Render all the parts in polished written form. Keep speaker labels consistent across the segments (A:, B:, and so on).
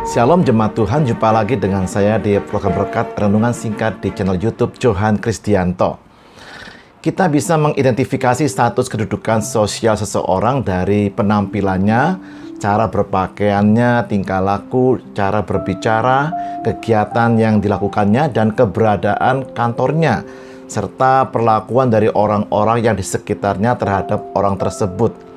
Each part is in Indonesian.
A: Shalom jemaat Tuhan, jumpa lagi dengan saya di program berkat renungan singkat di channel YouTube Johan Kristianto. Kita bisa mengidentifikasi status kedudukan sosial seseorang dari penampilannya, cara berpakaiannya, tingkah laku, cara berbicara, kegiatan yang dilakukannya, dan keberadaan kantornya, serta perlakuan dari orang-orang yang di sekitarnya terhadap orang tersebut.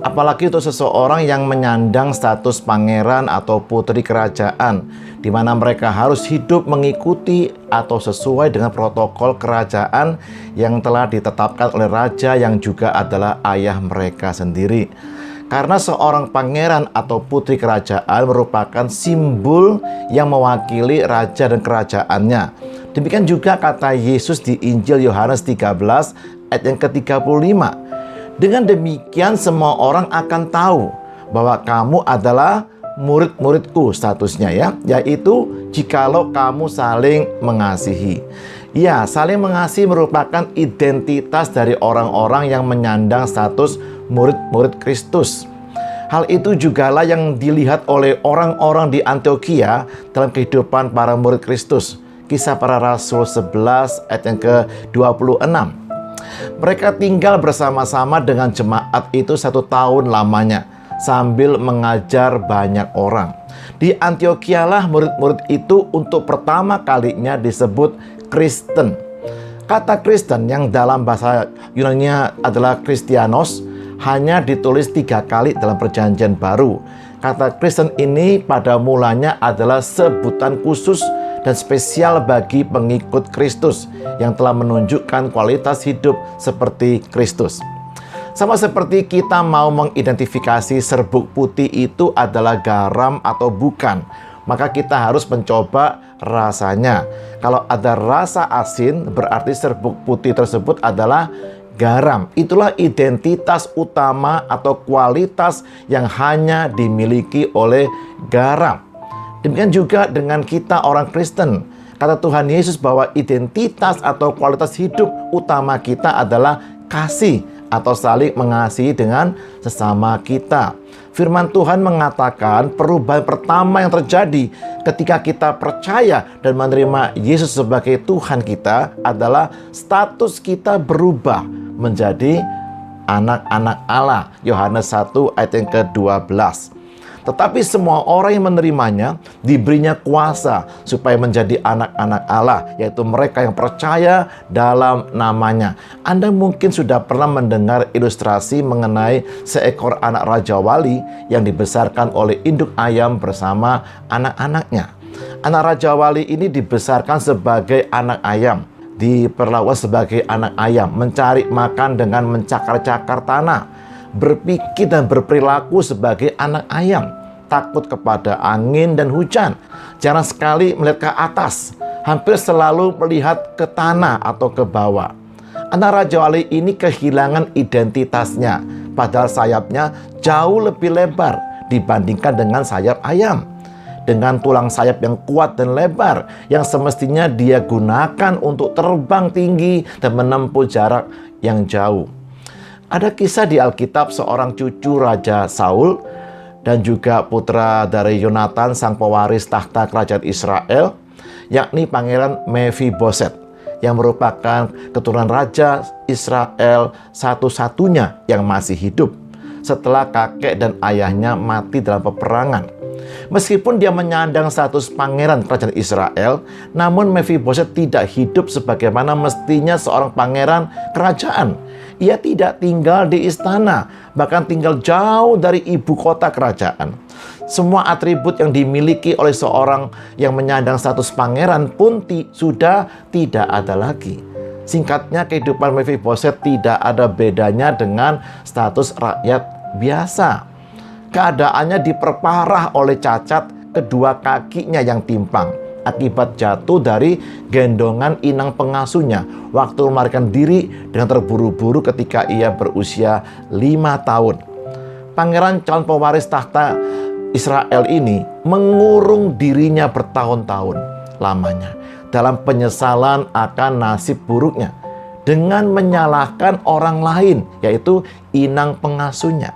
A: Apalagi untuk seseorang yang menyandang status pangeran atau putri kerajaan, di mana mereka harus hidup mengikuti atau sesuai dengan protokol kerajaan yang telah ditetapkan oleh raja yang juga adalah ayah mereka sendiri. Karena seorang pangeran atau putri kerajaan merupakan simbol yang mewakili raja dan kerajaannya. Demikian juga kata Yesus di Injil Yohanes 13 ayat yang ke-35. Dengan demikian semua orang akan tahu bahwa kamu adalah murid-muridku, statusnya yaitu jikalau kamu saling mengasihi. Ya, saling mengasihi merupakan identitas dari orang-orang yang menyandang status murid-murid Kristus. Hal itu jugalah yang dilihat oleh orang-orang di Antiokhia dalam kehidupan para murid Kristus. Kisah Para Rasul 11 ayat yang ke-26. Mereka tinggal bersama-sama dengan jemaat itu 1 tahun lamanya sambil mengajar banyak orang. Di Antiokhia lah murid-murid itu untuk pertama kalinya disebut Kristen. Kata Kristen yang dalam bahasa Yunani adalah Kristianos hanya ditulis 3 kali dalam Perjanjian Baru. Kata Kristen ini pada mulanya adalah sebutan khusus dan spesial bagi pengikut Kristus yang telah menunjukkan kualitas hidup seperti Kristus. Sama seperti kita mau mengidentifikasi serbuk putih itu adalah garam atau bukan, maka kita harus mencoba rasanya. Kalau ada rasa asin, berarti serbuk putih tersebut adalah garam. Itulah identitas utama atau kualitas yang hanya dimiliki oleh garam. Demikian juga dengan kita orang Kristen. Kata Tuhan Yesus bahwa identitas atau kualitas hidup utama kita adalah kasih atau saling mengasihi dengan sesama kita. Firman Tuhan mengatakan perubahan pertama yang terjadi ketika kita percaya dan menerima Yesus sebagai Tuhan kita adalah status kita berubah menjadi anak-anak Allah. Yohanes 1 ayat yang ke-12. Tetapi semua orang yang menerimanya diberinya kuasa supaya menjadi anak-anak Allah, yaitu mereka yang percaya dalam namanya. Anda mungkin sudah pernah mendengar ilustrasi mengenai seekor anak raja wali yang dibesarkan oleh induk ayam bersama anak-anaknya. Anak raja wali ini dibesarkan sebagai anak ayam, diperlakukan sebagai anak ayam, mencari makan dengan mencakar-cakar tanah, berpikir dan berperilaku sebagai anak ayam, takut kepada angin dan hujan, jarang sekali melihat ke atas, hampir selalu melihat ke tanah atau ke bawah. Anak raja wali ini kehilangan identitasnya, padahal sayapnya jauh lebih lebar dibandingkan dengan sayap ayam. Dengan tulang sayap yang kuat dan lebar yang semestinya dia gunakan untuk terbang tinggi dan menempuh jarak yang jauh. Ada kisah di Alkitab seorang cucu Raja Saul dan juga putra dari Yonatan sang pewaris tahta kerajaan Israel, yakni Pangeran Mephiboset, yang merupakan keturunan Raja Israel satu-satunya yang masih hidup setelah kakek dan ayahnya mati dalam peperangan. Meskipun dia menyandang status pangeran kerajaan Israel, namun Mephiboset tidak hidup sebagaimana mestinya seorang pangeran kerajaan. Ia tidak tinggal di istana, bahkan tinggal jauh dari ibu kota kerajaan. Semua atribut yang dimiliki oleh seorang yang menyandang status pangeran pun sudah tidak ada lagi. Singkatnya, kehidupan Mephiboset tidak ada bedanya dengan status rakyat biasa. Keadaannya diperparah oleh cacat kedua kakinya yang timpang akibat jatuh dari gendongan inang pengasuhnya waktu melarikan diri dengan terburu-buru ketika ia berusia 5 tahun. Pangeran calon pewaris tahta Israel ini mengurung dirinya bertahun-tahun lamanya dalam penyesalan akan nasib buruknya dengan menyalahkan orang lain, yaitu inang pengasuhnya.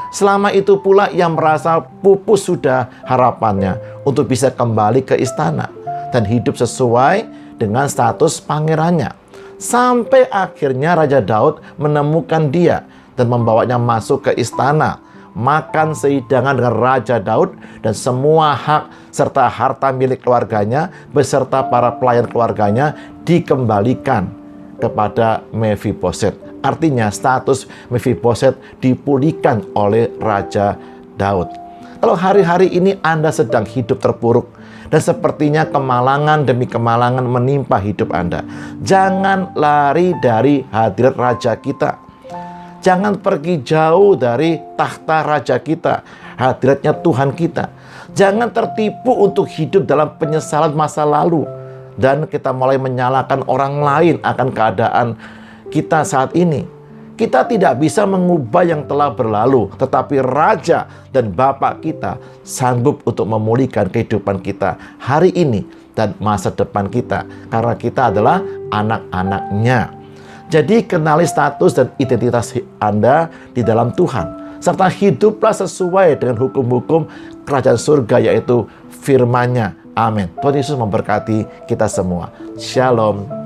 A: Selama itu pula ia merasa pupus sudah harapannya untuk bisa kembali ke istana dan hidup sesuai dengan status pangerannya. Sampai akhirnya Raja Daud menemukan dia dan membawanya masuk ke istana, makan sehidangan dengan Raja Daud, dan semua hak serta harta milik keluarganya beserta para pelayan keluarganya dikembalikan kepada Mefiboset. Artinya status Mefiboset dipulihkan oleh Raja Daud. Kalau hari-hari ini Anda sedang hidup terpuruk dan sepertinya kemalangan demi kemalangan menimpa hidup Anda, jangan lari dari hadirat Raja kita. Jangan pergi jauh dari tahta Raja kita, hadiratnya Tuhan kita. Jangan tertipu untuk hidup dalam penyesalan masa lalu dan kita mulai menyalahkan orang lain akan keadaan kita saat ini. Kita tidak bisa mengubah yang telah berlalu, tetapi Raja dan Bapa kita sanggup untuk memulihkan kehidupan kita hari ini dan masa depan kita, karena kita adalah anak-anak-Nya. Jadi kenali status dan identitas Anda di dalam Tuhan, serta hiduplah sesuai dengan hukum-hukum kerajaan surga, yaitu firman-Nya. Amin. Tuhan Yesus memberkati kita semua. Shalom.